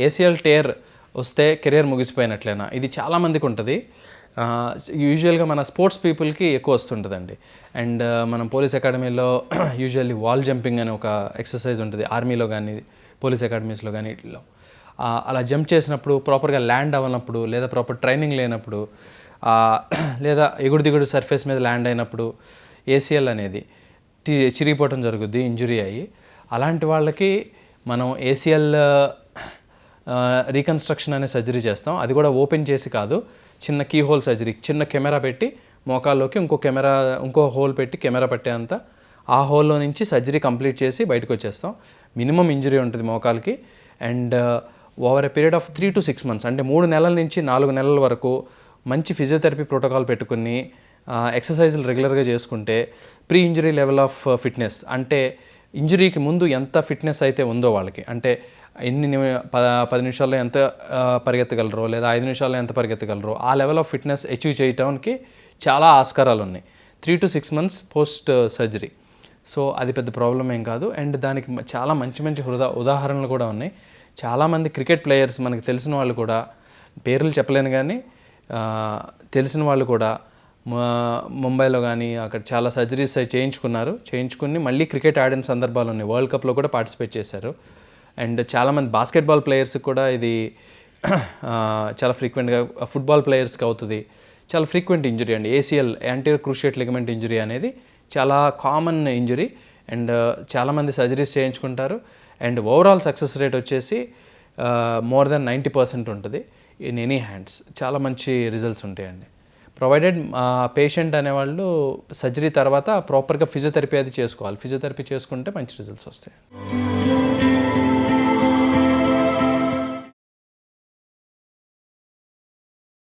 ACL tear వస్తే career ముగిసిపోయినట్లేనా, ఇది చాలామందికి ఉంటుంది. యూజువల్గా మన స్పోర్ట్స్ పీపుల్కి ఎక్కువ వస్తుంటుందండి. అండ్ మనం పోలీస్ అకాడమీలో యూజువల్లీ వాల్ జంపింగ్ అనే ఒక ఎక్సర్సైజ్ ఉంటుంది, ఆర్మీలో కానీ పోలీస్ అకాడమీస్లో కానీ వీటిలో. అలా జంప్ చేసినప్పుడు ప్రాపర్గా ల్యాండ్ అవ్వనప్పుడు, లేదా ప్రాపర్ ట్రైనింగ్ లేనప్పుడు, లేదా ఎగుడు దిగుడు సర్ఫేస్ మీద ల్యాండ్ అయినప్పుడు ఏసీఎల్ అనేది చిరిగిపోవటం జరుగుద్ది, ఇంజురీ అయ్యి. అలాంటి వాళ్ళకి మనం ఏసీఎల్ రీకన్స్ట్రక్షన్ అనే సర్జరీ చేస్తాం. అది కూడా ఓపెన్ చేసి కాదు, చిన్న కీ హోల్ సర్జరీ, చిన్న కెమెరా పెట్టి మోకాల్లోకి ఇంకో హోల్ పెట్టి కెమెరా పట్టేంత ఆ హోల్లో నుంచి సర్జరీ కంప్లీట్ చేసి బయటకు వచ్చేస్తాం. మినిమం ఇంజరీ ఉంటుంది మోకాల్కి. And over a period of 3 to 6 months, అంటే 3 నెలల నుంచి 4 నెలల వరకు మంచి ఫిజియోథెరపీ ప్రోటోకాల్ పెట్టుకుని ఎక్సర్సైజులు రెగ్యులర్గా చేసుకుంటే pre injury level of fitness, అంటే ఇంజరీకి ముందు ఎంత ఫిట్నెస్ అయితే ఉందో వాళ్ళకి, అంటే 10 నిమిషాల్లో ఎంత పరిగెత్తగలరో, లేదా 5 నిమిషాల్లో ఎంత పరిగెత్తగలరో, ఆ లెవెల్ ఆఫ్ ఫిట్నెస్ అచీవ్ చేయడానికి చాలా ఆస్కారాలు ఉన్నాయి 3 to 6 months post surgery. So అది పెద్ద ప్రాబ్లం ఏం కాదు. అండ్ దానికి చాలా మంచి ఉదాహరణలు కూడా ఉన్నాయి. చాలామంది క్రికెట్ ప్లేయర్స్, మనకు తెలిసిన వాళ్ళు కూడా, పేర్లు చెప్పలేను కానీ తెలిసిన వాళ్ళు కూడా ముంబైలో కానీ అక్కడ చాలా సర్జరీస్ చేయించుకుని మళ్ళీ క్రికెట్ ఆడిన సందర్భాలు ఉన్నాయి. వరల్డ్ కప్లో కూడా పార్టిసిపేట్ చేశారు. అండ్ చాలామంది బాస్కెట్బాల్ ప్లేయర్స్కి కూడా ఇది చాలా ఫ్రీక్వెంట్గా, ఫుట్బాల్ ప్లేయర్స్కి అవుతుంది. చాలా ఫ్రీక్వెంట్ ఇంజరీ అండి ACL, anterior cruciate ligament injury అనేది చాలా కామన్ ఇంజరీ. అండ్ చాలామంది సర్జరీస్ చేయించుకుంటారు. అండ్ ఓవరాల్ సక్సెస్ రేట్ వచ్చేసి మోర్ దెన్ 90% ఉంటుంది ఇన్ ఎనీ హ్యాండ్స్. చాలా మంచి రిజల్ట్స్ ఉంటాయండి, ప్రొవైడెడ్ పేషెంట్ అనేవాళ్ళు సర్జరీ తర్వాత ప్రాపర్గా ఫిజియోథెరపీ అది చేసుకోవాలి. ఫిజియోథెరపీ చేసుకుంటే మంచి రిజల్ట్స్ వస్తాయి.